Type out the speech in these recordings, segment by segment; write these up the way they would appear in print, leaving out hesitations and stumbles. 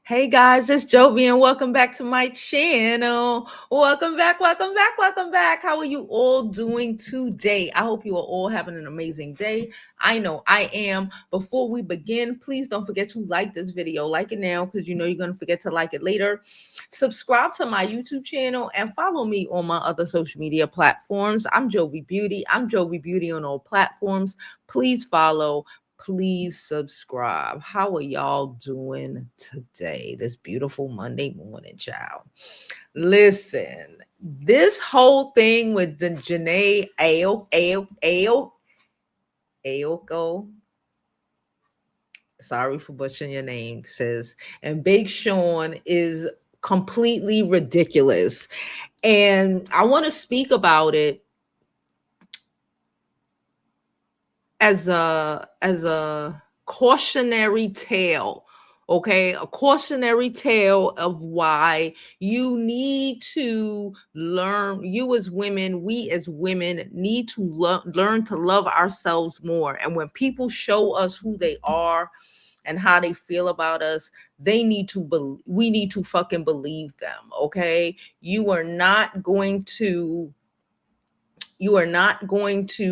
Hey guys, it's Jovi and welcome back to my channel. Welcome back, welcome back, welcome back. How are you all doing today? I hope you are all having an amazing day. I know I am. Before we begin, please don't forget to like this video. Like it now because you know you're going to forget to like it later. Subscribe to my YouTube channel and follow me on my other social media platforms. I'm Jovi Beauty. I'm Jovi Beauty on all platforms. Please follow. Please subscribe. How are y'all doing today? This beautiful Monday morning, child. Listen, this whole thing with the Jhené Aiko, sorry for butchering your name, sis, and Big Sean is completely ridiculous. And I want to speak about it as a cautionary tale, okay, a cautionary tale of why you need to learn, you as women, we as women need to learn to love ourselves more. And when people show us who they are and how they feel about us, we need to fucking believe them. Okay, you are not going to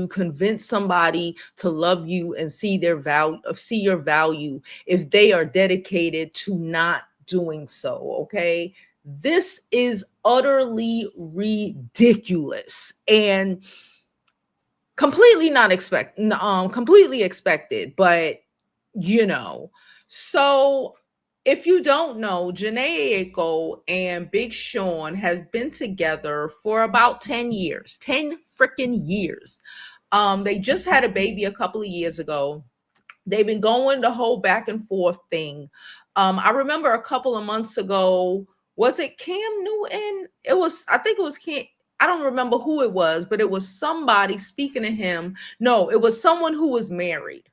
convince somebody to love you and see their value, see your value, if they are dedicated to not doing so. Okay, this is utterly ridiculous and completely expected, but you know. So if you don't know, Jhené Aiko and Big Sean have been together for about 10 years, 10 freaking years. They just had a baby a couple of years ago. They've been going the whole back and forth thing. I remember a couple of months ago, was it Cam Newton? I think it was Cam. I don't remember who it was, but it was somebody speaking to him. No, it was someone who was married.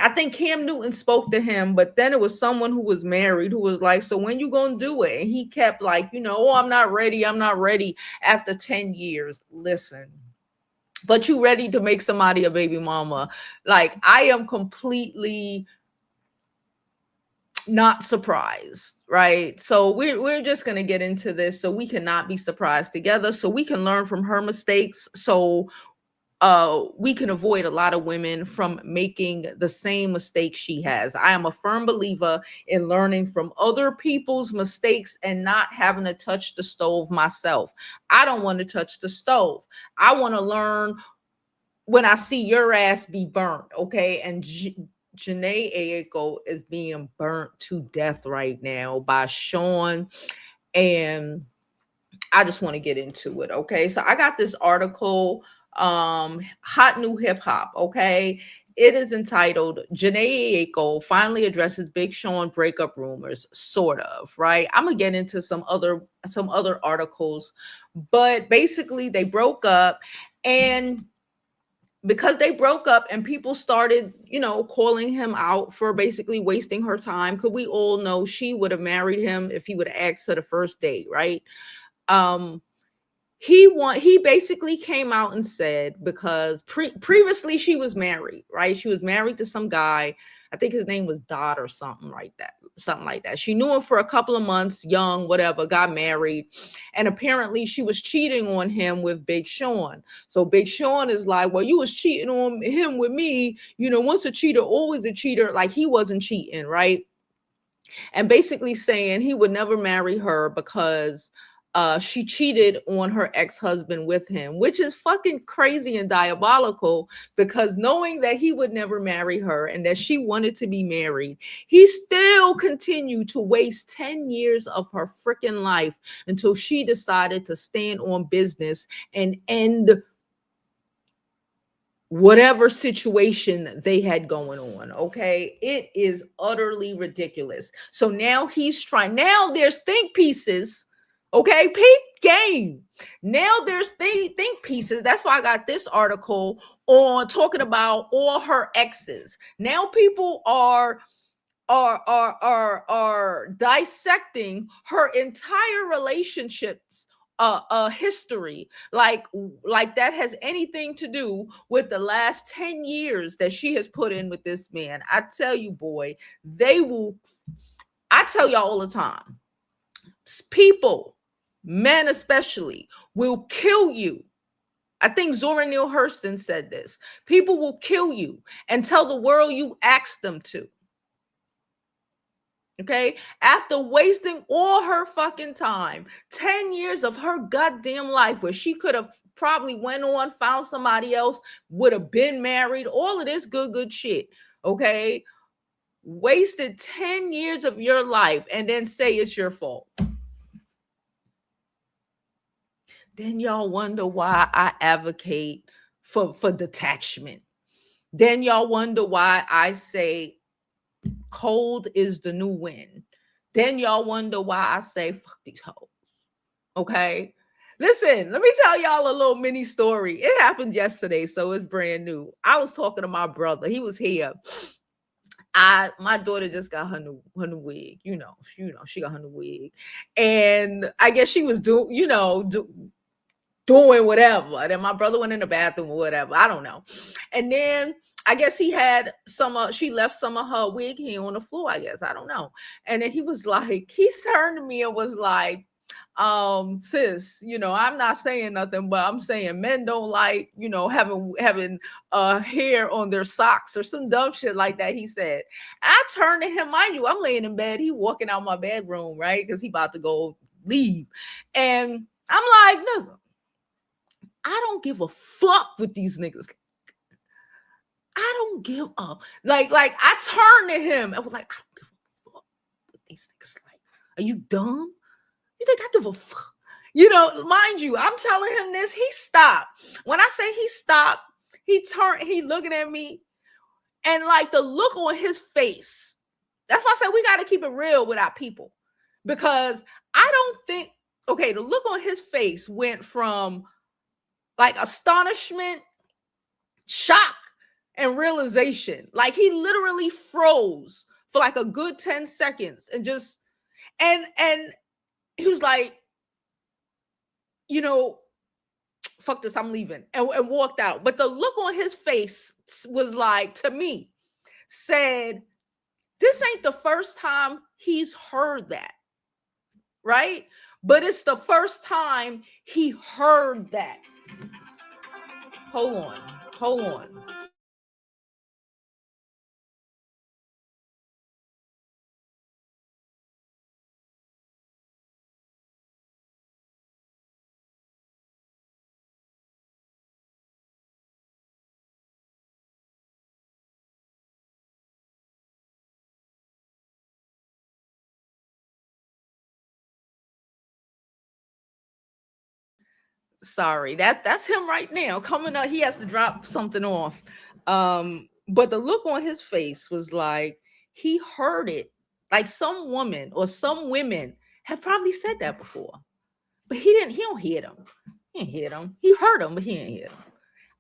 I think Cam Newton spoke to him, but then it was someone who was married who was like, "So when you gonna do it?" And he kept like, "Oh, I'm not ready. I'm not ready." After 10 years, listen, but you ready to make somebody a baby mama? Like, I am completely not surprised, right? So we're just going to get into this so we cannot be surprised together, so we can learn from her mistakes, so we can avoid a lot of women from making the same mistake she has. I am a firm believer in learning from other people's mistakes and not having to touch the stove myself. I don't want to touch the stove. I want to learn when I see your ass be burnt, okay? And Jhené Aiko is being burnt to death right now by Sean, and I just want to get into it, okay? So I got this article, Hot New Hip Hop, okay? It is entitled Jhené Aiko finally addresses Big Sean breakup rumors, sort of, right? I'm gonna get into some other articles, but basically they broke up, and because they broke up and people started, calling him out for basically wasting her time, because we all know she would have married him if he would have asked her the first date, right? um he basically came out and said, because previously she was married, right? She was married to some guy. I think his name was Dot or something like that. She knew him for a couple of months, young, whatever, got married, and apparently she was cheating on him with Big Sean. So Big Sean is like, well, you was cheating on him with me, once a cheater always a cheater, like he wasn't cheating, right? And basically saying he would never marry her because she cheated on her ex-husband with him, which is fucking crazy and diabolical, because knowing that he would never marry her and that she wanted to be married, he still continued to waste 10 years of her freaking life until she decided to stand on business and end whatever situation they had going on. Okay, it is utterly ridiculous. So now now there's think pieces. Okay, peep game. Now there's think pieces. That's why I got this article on talking about all her exes. Now people are dissecting her entire relationships history, like that has anything to do with the last 10 years that she has put in with this man. I tell you, boy, they will I tell y'all all the time, people, men especially, will kill you. I think Zora Neale Hurston said this. People will kill you and tell the world you asked them to. Okay? After wasting all her fucking time, 10 years of her goddamn life where she could have probably went on, found somebody else, would have been married, all of this good shit. Okay? Wasted 10 years of your life and then say it's your fault. Then y'all wonder why I advocate for detachment. Then y'all wonder why I say cold is the new wind. Then y'all wonder why I say fuck these hoes. Okay? Listen, let me tell y'all a little mini story. It happened yesterday, so it's brand new. I was talking to my brother. He was here. My daughter just got her new wig. She got her new wig. And I guess she was doing whatever. And then my brother went in the bathroom or whatever. I don't know. And then I guess he had she left some of her wig here on the floor, I guess. I don't know. And then he turned to me and was like, sis, I'm not saying nothing, but I'm saying men don't like, having hair on their socks or some dumb shit like that. He said. I turned to him, mind you, I'm laying in bed. He walking out my bedroom, right? Because he about to go leave. And I'm like, nigga, I don't give a fuck with these niggas. I don't give up. Like I turned to him and was like, I don't give a fuck with these niggas. Like, are you dumb? You think I give a fuck? Mind you, I'm telling him this. He stopped. When I say he stopped, he turned, he looking at me, and like the look on his face. That's why I said we got to keep it real with our people. Because I don't think, okay, the look on his face went from like astonishment, shock, and realization. Like he literally froze for like a good 10 seconds and just and he was like, fuck this, I'm leaving, and walked out. But the look on his face was like, to me, said, this ain't the first time he's heard that, right? But it's the first time he heard that. Hold on. Sorry, that's him right now coming up. He has to drop something off. But the look on his face was like he heard it. Like some woman or some women have probably said that before, but he don't hear them. He didn't hear them. He heard them, but he didn't hear them.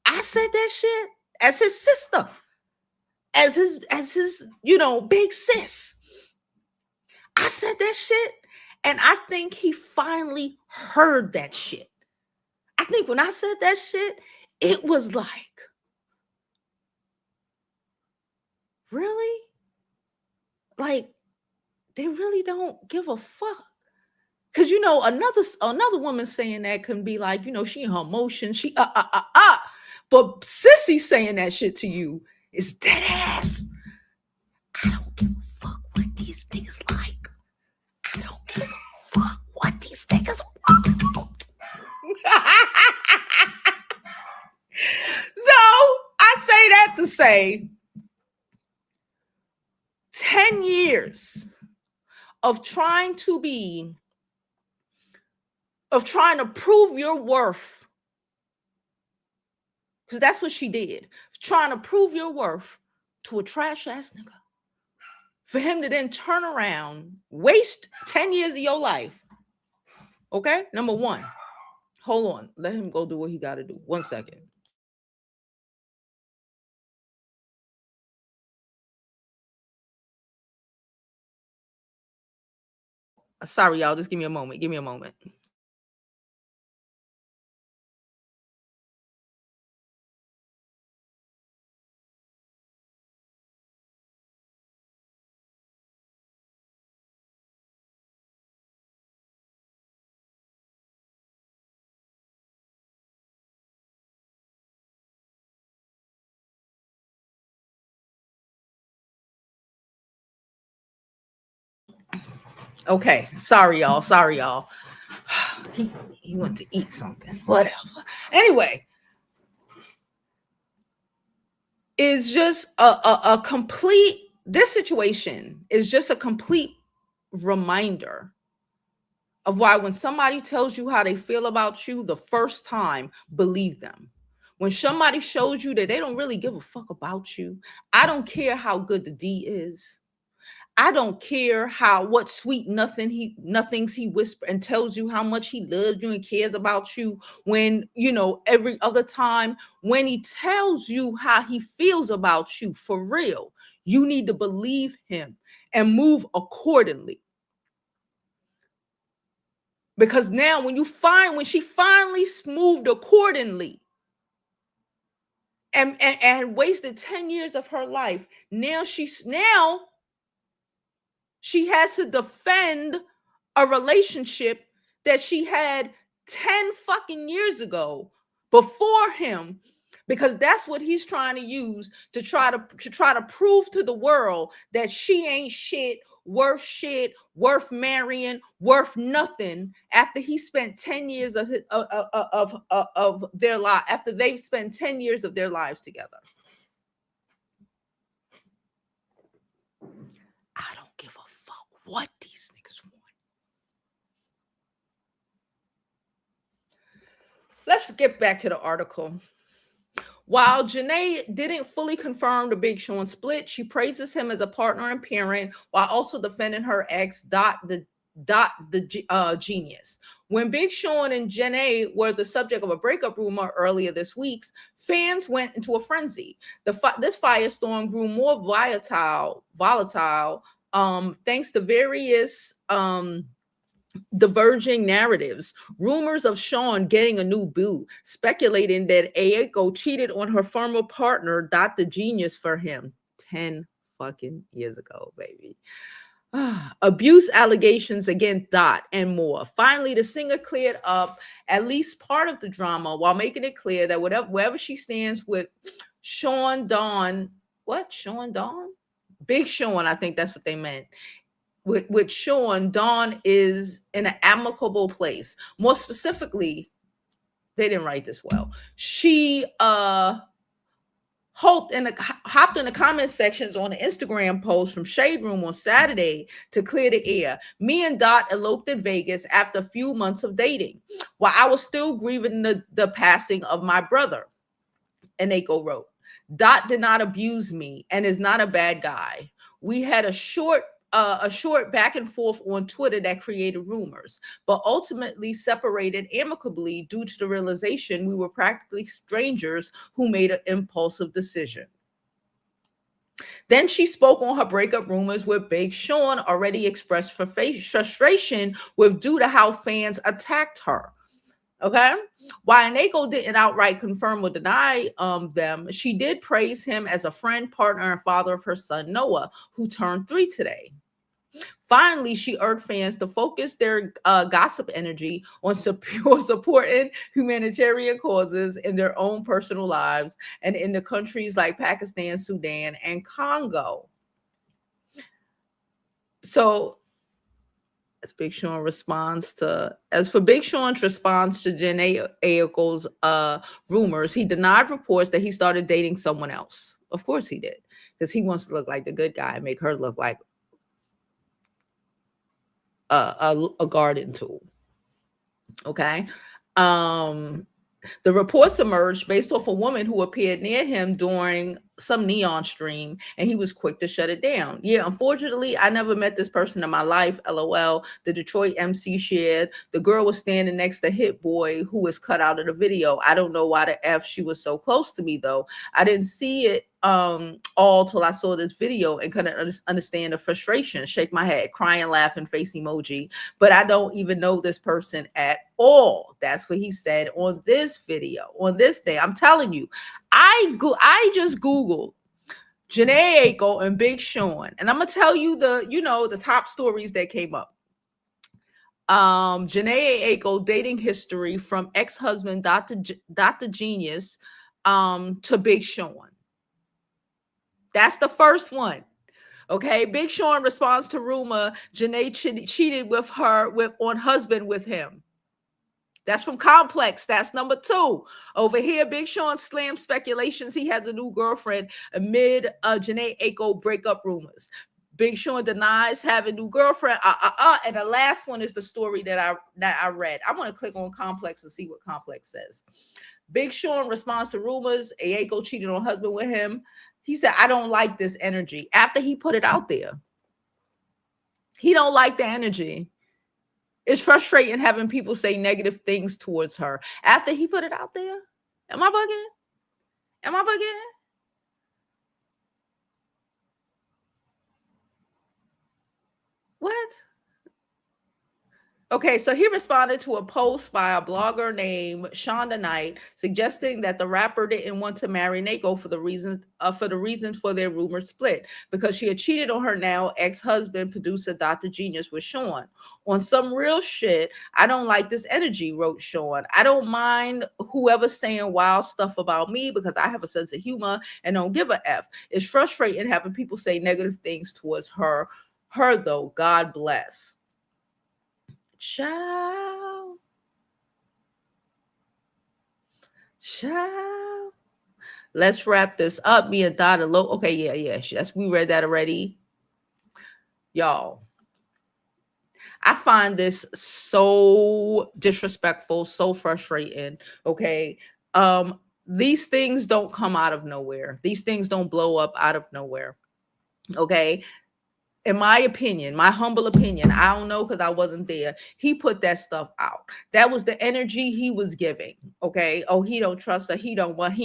I said that shit as his sister, as his big sis. I said that shit, and I think he finally heard that shit. I think when I said that shit, it was like, really? Like, they really don't give a fuck. Cause another woman saying that can be like, she in her emotion, she But sissy saying that shit to you is dead ass. I don't give a fuck what these niggas like. I don't give a fuck what these niggas want. So I say that to say 10 years of trying to prove your worth, because that's what she did, trying to prove your worth to a trash ass nigga, for him to then turn around, waste 10 years of your life. Okay, number one, hold on, let him go do what he got to do. 1 second. Sorry, y'all, just give me a moment. Okay, sorry y'all. Sorry y'all. he he went to eat something. Whatever. Anyway, is just a complete. This situation is just a complete reminder of why when somebody tells you how they feel about you the first time, believe them. When somebody shows you that they don't really give a fuck about you, I don't care how good the D is. I don't care what sweet nothings he whispers and tells you how much he loves you and cares about you. When every other time when he tells you how he feels about you for real, you need to believe him and move accordingly. Because now when she finally moved accordingly and wasted 10 years of her life, now she has to defend a relationship that she had 10 fucking years ago before him, because that's what he's trying to use to try to prove to the world that she ain't shit, worth marrying, worth nothing, after he spent 10 years of their life, after they've spent 10 years of their lives together. I don't give a fuck what these niggas want. Let's get back to the article. While Jhené didn't fully confirm the Big Sean split, she praises him as a partner and parent while also defending her ex, the genius. When Big Sean and Jhené were the subject of a breakup rumor earlier this week, fans went into a frenzy. This firestorm grew more volatile, thanks to various diverging narratives. Rumors of Sean getting a new boo, speculating that Aiko cheated on her former partner, Dr. Genius, for him 10 fucking years ago, baby. Abuse allegations against Dot and more. Finally, the singer cleared up at least part of the drama while making it clear that wherever she stands with Sean Don, what? Sean Don? Big Sean, I think that's what they meant. With Sean, Dawn is in an amicable place. More specifically, they didn't write this well. She hopped in the comment sections on the Instagram post from Shade Room on Saturday to clear the air. Me and Dot eloped in Vegas after a few months of dating, while I was still grieving the passing of my brother. And Aiko wrote, Dot did not abuse me and is not a bad guy. We had a short back and forth on Twitter that created rumors, but ultimately separated amicably due to the realization we were practically strangers who made an impulsive decision. Then she spoke on her breakup rumors, where Big Sean already expressed frustration with due to how fans attacked her. Okay. While Aiko didn't outright confirm or deny them, she did praise him as a friend, partner, and father of her son, Noah, who turned 3 today. Finally, she urged fans to focus their gossip energy on supporting humanitarian causes in their own personal lives and in the countries like Pakistan, Sudan, and Congo. So, as for Big Sean's response to Jhené Aiko's rumors, he denied reports that he started dating someone else. Of course he did, because he wants to look like the good guy and make her look like a garden tool. Okay. The reports emerged based off a woman who appeared near him during some neon stream, and he was quick to shut it down. Yeah, unfortunately, I never met this person in my life. LOL. The Detroit MC shared. The girl was standing next to Hit Boy, who was cut out of the video. I don't know why the F she was so close to me, though. I didn't see it all till I saw this video and couldn't understand the frustration. Shake my head, crying, laughing, face emoji. But I don't even know this person at all. That's what he said on this video, on this day. I'm telling you, I just Googled Jhené Aiko and Big Sean, and I'm gonna tell you the top stories that came up. Jhené Aiko dating history from ex-husband Dr. Genius to Big Sean. That's the first one. Okay, Big Sean responds to rumor Jhené cheated with her with on husband with him. That's from Complex. That's number 2. Over here, Big Sean slams speculations he has a new girlfriend amid Jhené Aiko breakup rumors. Big Sean denies having a new girlfriend. And the last one is the story that I read. I'm going to click on Complex and see what Complex says. Big Sean responds to rumors Aiko cheated on husband with him. He said, I don't like this energy. After he put it out there, he don't like the energy. It's frustrating having people say negative things towards her after he put it out there. Am I bugging? Am I bugging? What? Okay, so he responded to a post by a blogger named Shonda Knight, suggesting that the rapper didn't want to marry Nako for the reasons for their rumored split, because she had cheated on her now ex-husband, producer Dr. Genius, with Sean. On some real shit, I don't like this energy, wrote Sean. I don't mind whoever's saying wild stuff about me because I have a sense of humor and don't give a F. It's frustrating having people say negative things towards her. Her though, God bless. Child. Child. Let's wrap this up. Me and Dada Low. Okay, yeah. Yes, we read that already. Y'all. I find this so disrespectful, so frustrating. Okay. These things don't come out of nowhere. These things don't blow up out of nowhere. Okay. In my opinion, my humble opinion, I don't know because I wasn't there. He put that stuff out. That was the energy he was giving. Okay. Oh, he don't trust her. He don't want.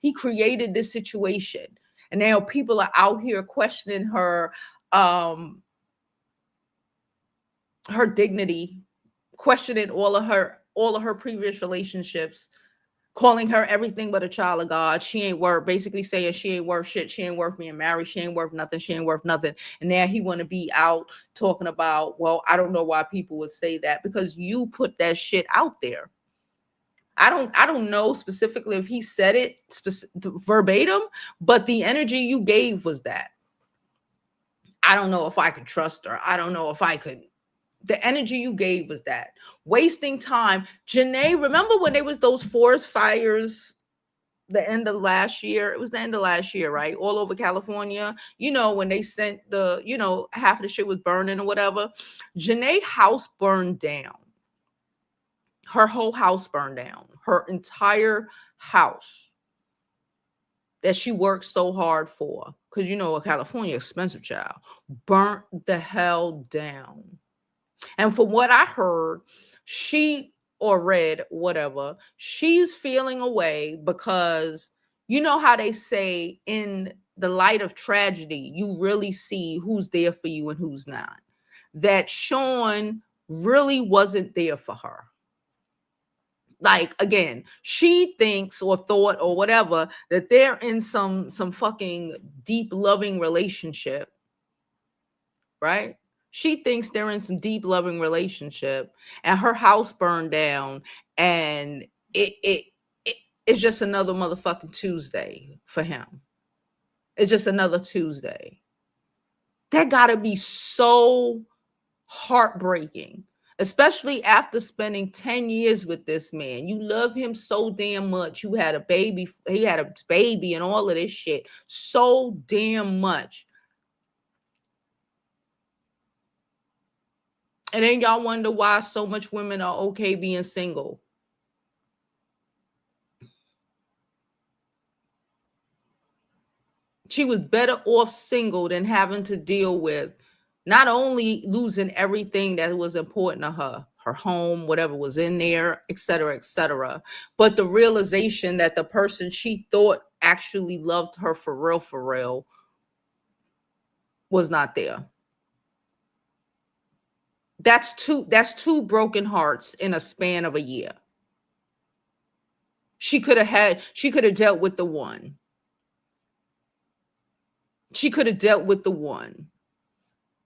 He created this situation. And now people are out here questioning um, her dignity, questioning all of her previous relationships, calling her everything but a child of God. She ain't worth, basically saying she ain't worth shit. She ain't worth being married. She ain't worth nothing. She ain't worth nothing. And now he want to be out talking about, well, I don't know why people would say that, because you put that shit out there. I don't know specifically if he said it verbatim, but the energy you gave was that. I don't know if I could trust her. I don't know if I could. The energy you gave was that. Wasting time. Jhené, remember when there was those forest fires the end of last year? It was the end of last year, right? All over California. You know, when they sent half of the shit was burning or whatever. Jhené's house burned down. Her whole house burned down. Her entire house that she worked so hard for. Because California expensive, child. Burnt the hell down. And from what I heard, she or read, whatever, she's feeling away because you know how they say in the light of tragedy, you really see who's there for you and who's not. That Sean really wasn't there for her. Like, again, she thinks or thought or whatever that they're in some fucking deep loving relationship, right? She thinks they're in some deep loving relationship, and her house burned down, and it's just another motherfucking Tuesday for him. It's just another Tuesday. That gotta be so heartbreaking, especially after spending 10 years with this man. You love him so damn much. You had a baby, he had a baby and all of this shit so damn much. And then y'all wonder why so much women are okay being single. She was better off single than having to deal with not only losing everything that was important to her home, whatever was in there, et cetera, but the realization that the person she thought actually loved her for real, was not there. That's two broken hearts in a span of a year. She could have dealt with the one. She could have dealt with the one.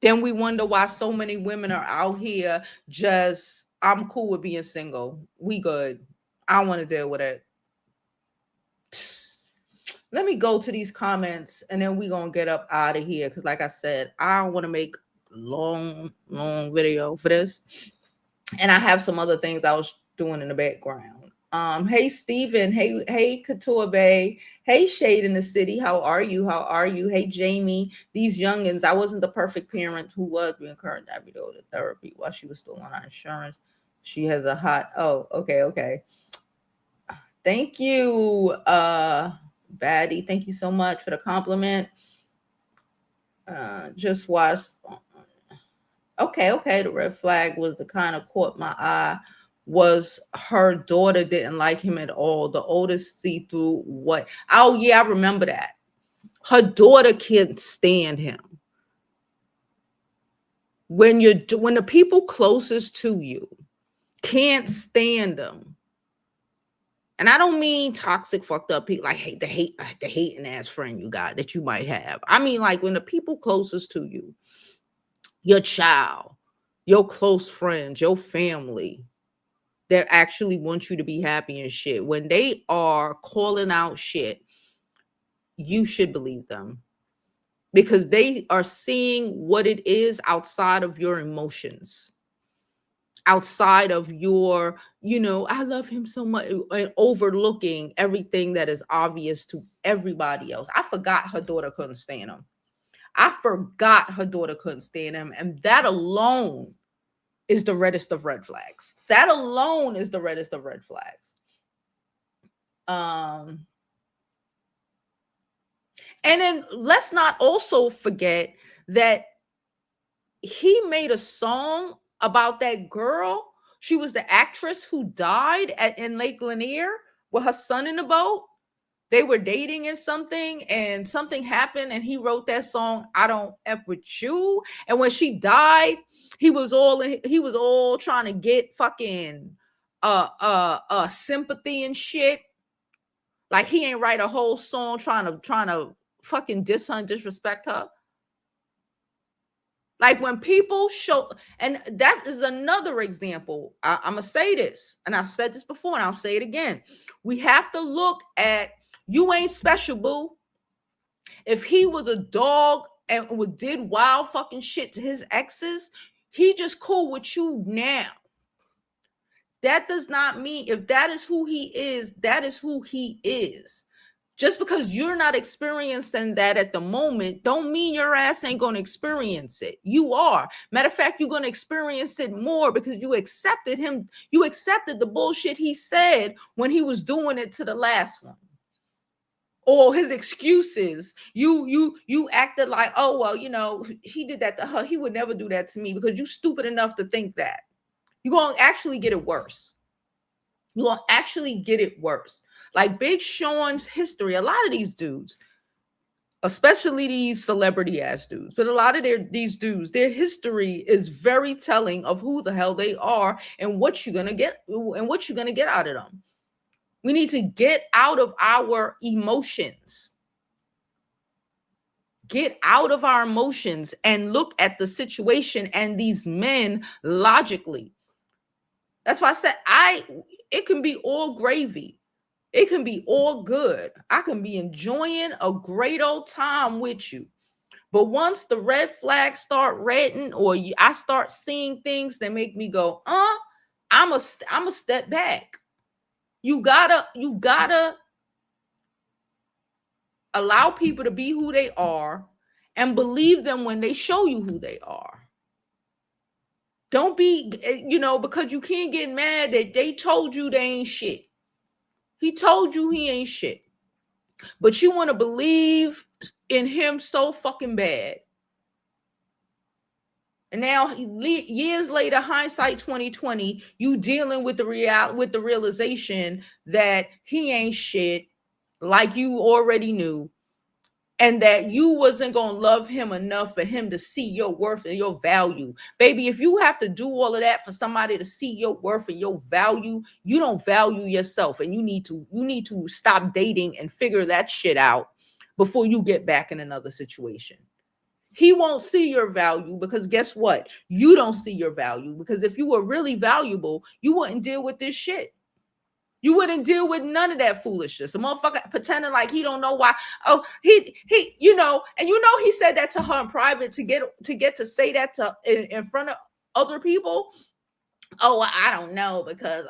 Then we wonder why so many women are out here just, I'm cool with being single. We good. I don't want to deal with it. let me go to these comments and then we're gonna get up out of here, because like I said, I don't want to make long video for this, and I have some other things I was doing in the background. Hey Steven, hey Couture Bay, hey Shade in the City, how are you? How are you? Hey Jamie, these youngins, I wasn't the perfect parent who was being encouraged every day to therapy while she was still on our insurance. She has a hot, oh, okay. Thank you, Baddie. Thank you so much for the compliment. Just watched. Okay. The red flag was the kind of caught my eye. Was her daughter didn't like him at all. The oldest see through what? Oh yeah, I remember that. Her daughter can't stand him. When the people closest to you can't stand them. And I don't mean toxic, fucked up people, like the hating ass friend you got that you might have. I mean, like when the people closest to you, your child, your close friends, your family, that actually want you to be happy and shit, when they are calling out shit, you should believe them, because they are seeing what it is outside of your emotions, outside of your, I love him so much, and overlooking everything that is obvious to everybody else. I forgot her daughter couldn't stand him. And that alone is the reddest of red flags. That alone is the reddest of red flags. And then let's not also forget that he made a song about that girl. She was the actress who died in Lake Lanier with her son in the boat. They were dating and something happened, and he wrote that song, I Don't F With You. And when she died, he was all trying to get fucking sympathy and shit. Like he ain't write a whole song trying to fucking diss her and disrespect her. Like when people show, and that is another example. I'm gonna say this, and I've said this before, and I'll say it again. We have to look at, you ain't special, boo. If he was a dog and did wild fucking shit to his exes, he just cool with you now. That does not mean, if that is who he is, that is who he is. Just because you're not experiencing that at the moment, don't mean your ass ain't going to experience it. You are. Matter of fact, you're going to experience it more because you accepted him. You accepted the bullshit he said when he was doing it to the last one. Or his excuses. You acted like, oh, well, he did that to her. He would never do that to me, because you stupid enough to think that. You're going to actually get it worse. You're going to actually get it worse. Like Big Sean's history, a lot of these dudes, especially these celebrity ass dudes, but a lot of these dudes, their history is very telling of who the hell they are and what you're going to get out of them. We need to get out of our emotions. Get out of our emotions and look at the situation and these men logically. That's why I said it can be all gravy. It can be all good. I can be enjoying a great old time with you. But once the red flags start redding, or I start seeing things that make me go, I'm a step back. You gotta allow people to be who they are and believe them when they show you who they are. Don't be, because you can't get mad that they told you they ain't shit. He told you he ain't shit. But you want to believe in him so fucking bad. And now, years later, hindsight 2020, you dealing with the realization that he ain't shit, like you already knew, and that you wasn't going to love him enough for him to see your worth and your value. Baby, if you have to do all of that for somebody to see your worth and your value, you don't value yourself, and you need to stop dating and figure that shit out before you get back in another situation. He won't see your value, because guess what? You don't see your value, because if you were really valuable, you wouldn't deal with this shit. You wouldn't deal with none of that foolishness. A motherfucker pretending like he don't know why. Oh, he, and he said that to her in private to get to say that to in front of other people. Oh, well, I don't know because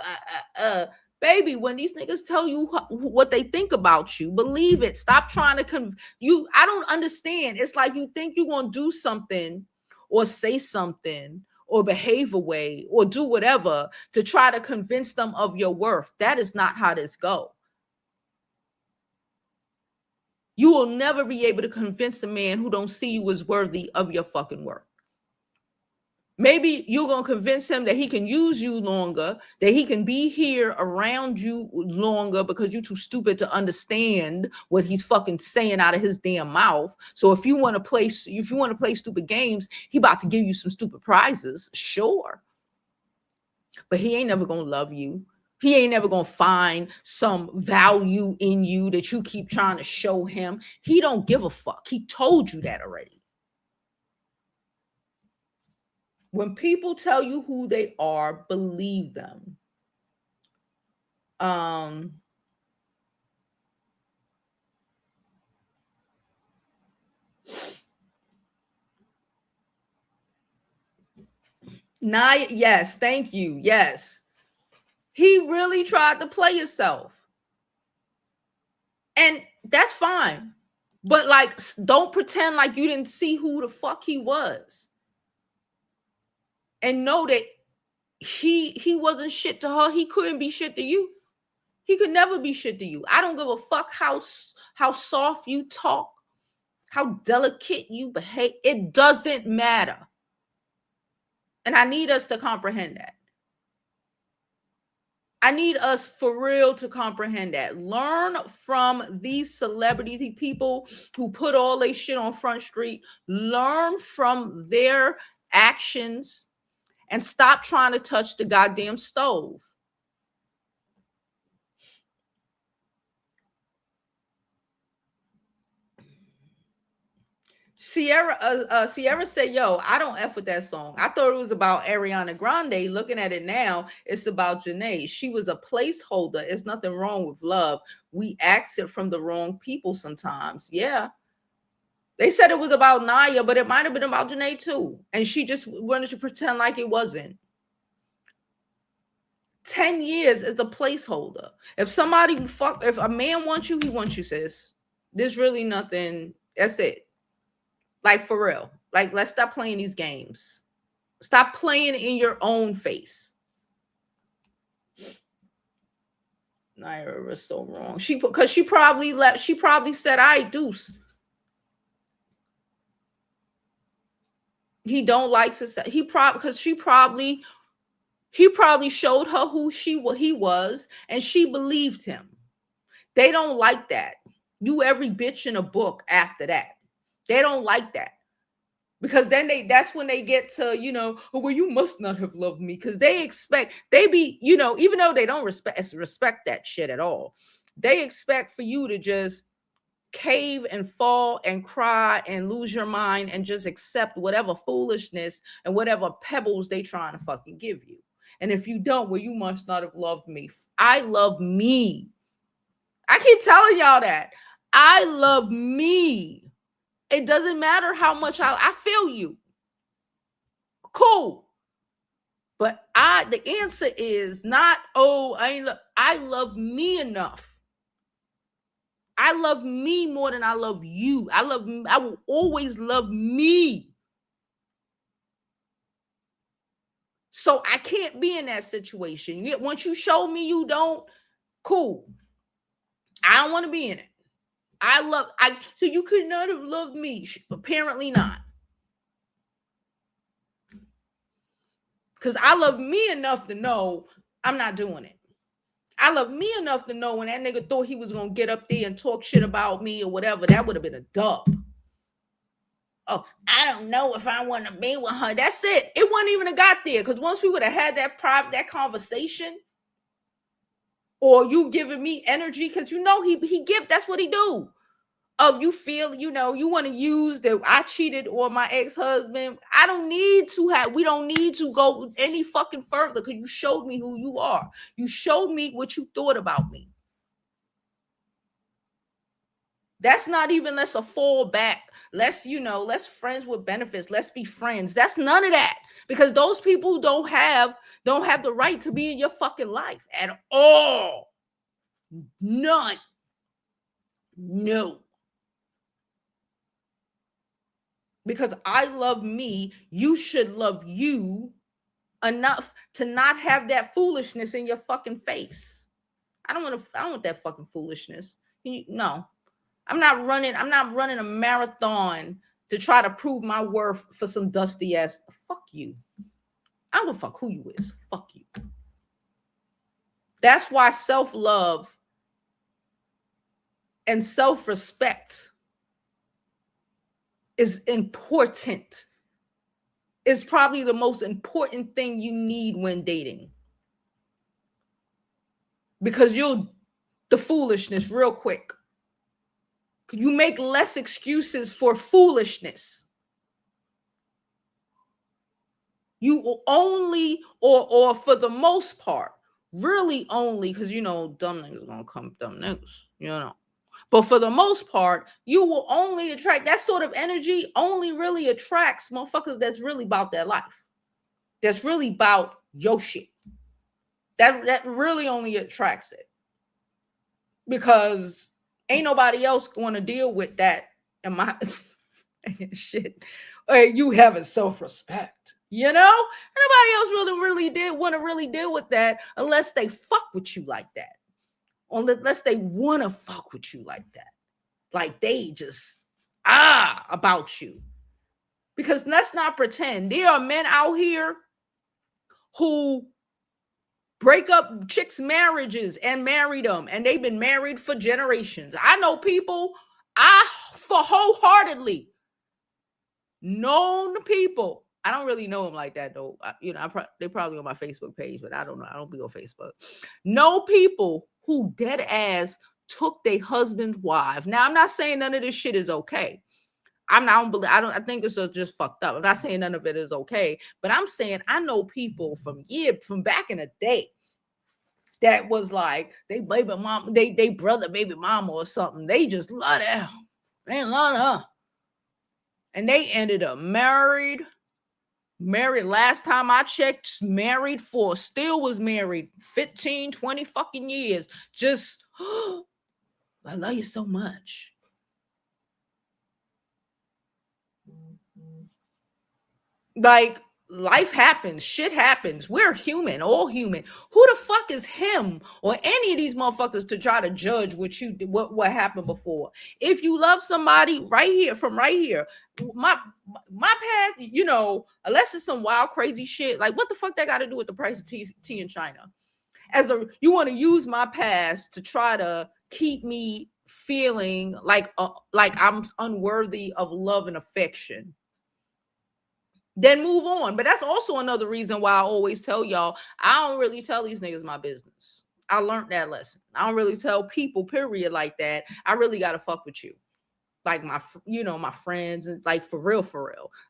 baby, when these niggas tell you what they think about you, believe it. Stop trying to you. I don't understand. It's like you think you're gonna do something or say something or behave a way or do whatever to try to convince them of your worth. That is not how this go. You will never be able to convince a man who don't see you as worthy of your fucking worth. Maybe you're going to convince him that he can use you longer, that he can be here around you longer because you're too stupid to understand what he's fucking saying out of his damn mouth. So if you want to play stupid games, he about to give you some stupid prizes, sure. But he ain't never going to love you. He ain't never going to find some value in you that you keep trying to show him. He don't give a fuck. He told you that already. When people tell you who they are, believe them. Nia, yes, thank you. Yes. He really tried to play himself. And that's fine. But like, don't pretend like you didn't see who the fuck he was. And know that he wasn't shit to her. He couldn't be shit to you. He could never be shit to you. I don't give a fuck how soft you talk, how delicate you behave. It doesn't matter. And I need us to comprehend that. I need us for real to comprehend that. Learn from these celebrities, these people who put all their shit on Front Street. Learn from their actions and stop trying to touch the goddamn stove. Sierra said, yo, I don't F with that song. I thought it was about Ariana Grande. Looking at it now, it's about Jhené. She was a placeholder. It's nothing wrong with love. We ask it from the wrong people sometimes. Yeah. They said it was about Naya, but it might have been about Jhené too. And she just wanted to pretend like it wasn't. 10 years is a placeholder. If a man wants you, he wants you, sis. There's really nothing. That's it. Like, for real. Like, let's stop playing these games. Stop playing in your own face. Naira was so wrong. She probably said, I deuce. He don't like success. He probably showed her who he was, and she believed him. They don't like that. You every bitch in a book after that. They don't like that. Because then that's when they get to, oh, well, you must not have loved me. Because even though they don't respect that shit at all, they expect for you to just cave and fall and cry and lose your mind and just accept whatever foolishness and whatever pebbles they trying to fucking give you. And if you don't, well, you must not have loved me. I love me. I keep telling y'all that. I love me. It doesn't matter how much I feel you. Cool. But the answer is not, oh, I love me enough. I love me more than I love you. I will always love me. So I can't be in that situation. Once you show me you don't, cool. I don't want to be in it. So you could not have loved me. Apparently not. Because I love me enough to know I'm not doing it. I love me enough to know when that nigga thought he was going to get up there and talk shit about me or whatever, that would have been a dub. Oh, I don't know if I want to be with her. That's it. It wouldn't even have got there. Because once we would have had that conversation, or you giving me energy, because he give, that's what he do. of you feel, you want to use that I cheated on my ex-husband. We don't need to go any fucking further because you showed me who you are. You showed me what you thought about me. That's not even let's a fallback. Let's friends with benefits. Let's be friends. That's none of that. Because those people don't have the right to be in your fucking life at all. None. No. Because I love me, you should love you enough to not have that foolishness in your fucking face. I don't want that fucking foolishness. No. I'm not running a marathon to try to prove my worth for some dusty ass. Fuck you. I don't give a fuck who you is. Fuck you. That's why self-love and self-respect is important. It's probably the most important thing you need when dating. Because the foolishness real quick. You make less excuses for foolishness. You only, or for the most part, really only, because dumb niggas gonna come dumb niggas, But for the most part, you will only attract that sort of energy, only really attracts motherfuckers that's really about their life. That's really about your shit. That really only attracts it. Because ain't nobody else going to deal with that in my shit. You having self-respect, nobody else really did want to really deal with that unless they fuck with you like that, unless they want to fuck with you like that, like they just about you. Because let's not pretend, there are men out here who break up chicks' marriages and marry them, and they've been married for generations. I know people, for wholeheartedly known people. I don't really know them like that though. They're probably on my Facebook page, but I don't know. I don't be on Facebook. Know people who dead ass took their husband's wife. Now I'm not saying none of this shit is okay. I think it's just fucked up. I'm not saying none of it is okay, but I'm saying I know people from back in the day that was like they baby mom, they brother baby mama or something. They just love them. They love her. And they ended up married last time I checked, still was married 15, 20 fucking years. Just, I love you so much. Like, life happens, shit happens. We're human, all human. Who the fuck is him or any of these motherfuckers to try to judge what happened before? If you love somebody right here, my past, unless it's some wild crazy shit, like what the fuck that got to do with the price of tea in China? You want to use my past to try to keep me feeling like I'm unworthy of love and affection. Then move on. But that's also another reason why I always tell y'all, I don't really tell these niggas my business. I learned that lesson. I don't really tell people, period, like that. I really got to fuck with you. Like my friends, and like for real.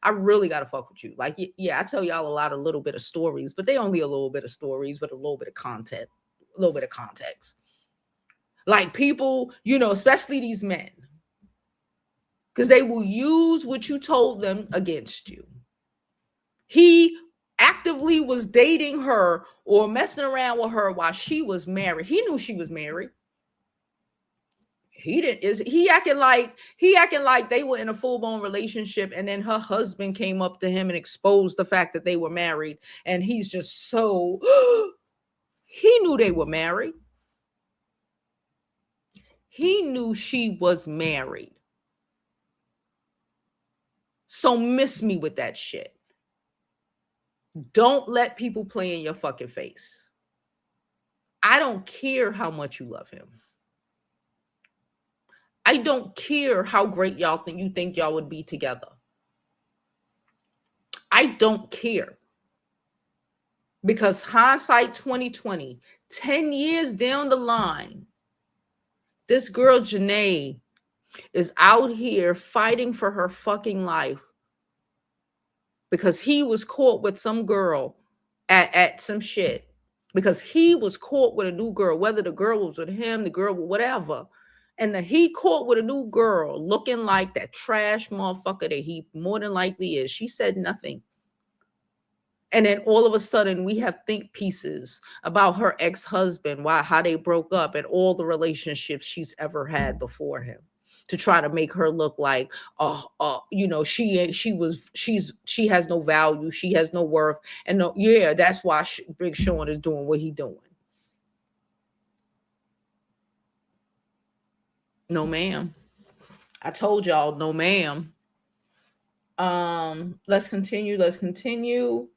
I really got to fuck with you. Like, yeah, I tell y'all a little bit of stories, but they only a little bit of stories with a little bit of content, a little bit of context. Like people, especially these men, because they will use what you told them against you. He actively was dating her or messing around with her while she was married. He knew she was married. He acting like they were in a full-blown relationship, and then her husband came up to him and exposed the fact that they were married, and he's just so he knew they were married. He knew she was married. So miss me with that shit. Don't let people play in your fucking face. I don't care how much you love him. I don't care how great y'all think y'all would be together. I don't care. Because hindsight 2020, 10 years down the line, this girl Jhené is out here fighting for her fucking life because he was caught with some girl at some shit. Because he was caught with a new girl, whether the girl was with him, the girl, whatever. And he caught with a new girl looking like that trash motherfucker that he more than likely is. She said nothing. And then all of a sudden we have think pieces about her ex-husband, how they broke up and all the relationships she's ever had before him, to try to make her look like, she has no value, she has no worth. And no, yeah, that's why Big Sean is doing what he doing. No, ma'am. I told y'all, no, ma'am. Let's continue. Let's continue.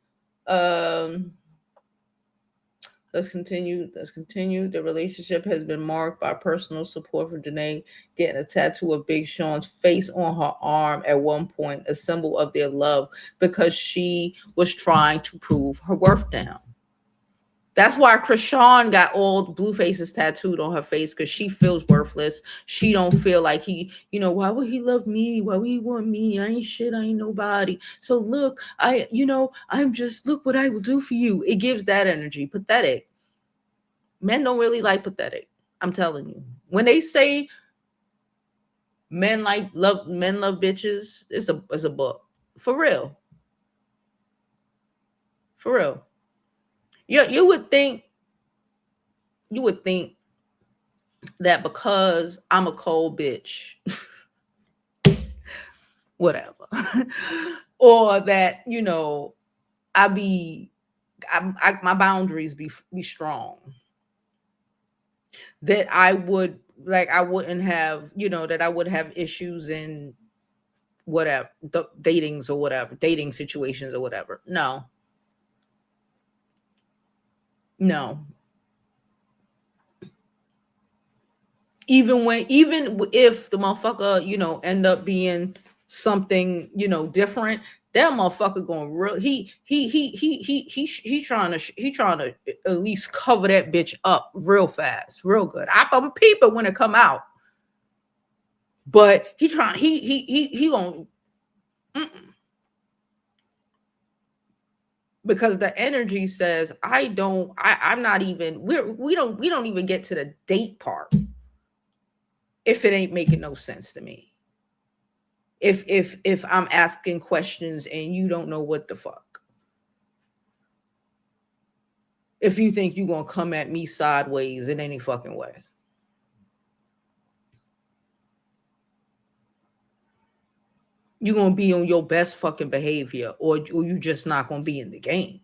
The relationship has been marked by personal support from Jhené getting a tattoo of Big Sean's face on her arm at one point, a symbol of their love, because she was trying to prove her worth to him. That's why Krishan got all the blue faces tattooed on her face, because she feels worthless. She don't feel like he, why would he love me? Why would he want me? I ain't shit. I ain't nobody. So look, I'm just, look what I will do for you. It gives that energy. Pathetic. Men don't really like pathetic. I'm telling you. When they say men love bitches, it's a book. For real. For real. You would think that because I'm a cold bitch, whatever, or that my boundaries be strong, that I wouldn't have, that I would have issues in whatever dating situations or whatever. No. Even if the motherfucker, end up being something, different, that motherfucker going real. He trying to at least cover that bitch up real fast, real good. I'm peeping when it come out, but he trying he gonna because the energy says I'm not even we don't even get to the date part if it ain't making no sense to me. If I'm asking questions and you don't know what the fuck. If you think you're gonna come at me sideways in any fucking way. You're gonna be on your best fucking behavior, or you just not gonna be in the game.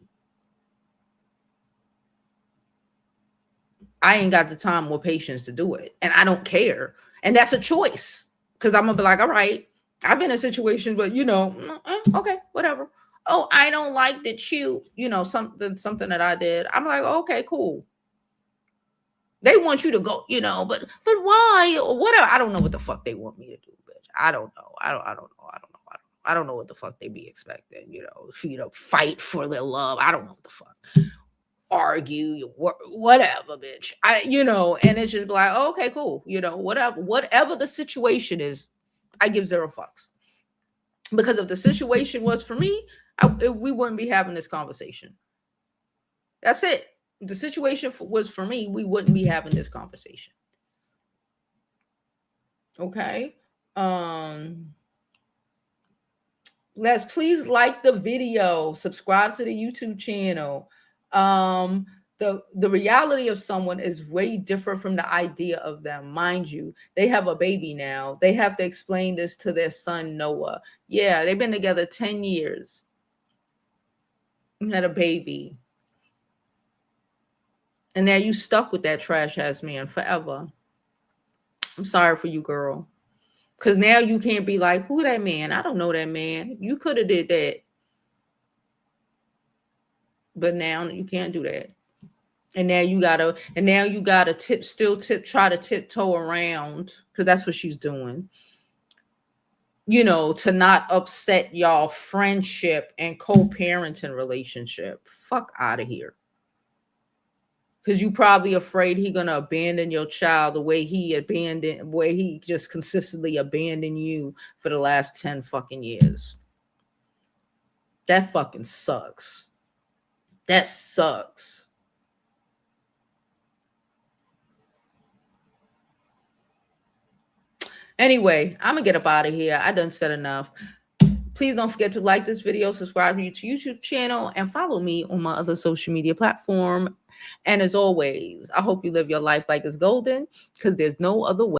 I ain't got the time or patience to do it. And I don't care. And that's a choice. Because I'm gonna be like, all right, I've been in situations, but okay, whatever. Oh, I don't like that something that I did. I'm like, okay, cool. They want you to go, but why or whatever. I don't know what the fuck they want me to do, bitch. I don't know. I don't know. I don't know what the fuck they be expecting, for you to fight for their love. I don't know what the fuck. Argue, whatever, bitch. And it's just like, oh, okay, cool. Whatever the situation is, I give zero fucks. Because if the situation was for me, we wouldn't be having this conversation. That's it. If the situation was for me, we wouldn't be having this conversation. Okay. Let's please like the video, subscribe to the YouTube channel. The reality of someone is way different from the idea of them. Mind you, they have a baby now. They have to explain this to their son, Noah. Yeah, they've been together 10 years. You had a baby. And now you stuck with that trash ass man forever. I'm sorry for you, girl. Because now you can't be like, who that man? I don't know that man. You could have did that. But now you can't do that. And now you gotta try to tiptoe around, because that's what she's doing. To not upset y'all friendship and co-parenting relationship. Fuck out of here. because you probably afraid he gonna abandon your child the way he just consistently abandoned you for the last 10 fucking years. That fucking sucks. That sucks. Anyway, I'm gonna get up out of here. I done said enough. Please don't forget to like this video, subscribe to YouTube channel, and follow me on my other social media platform. And as always, I hope you live your life like it's golden, because there's no other way.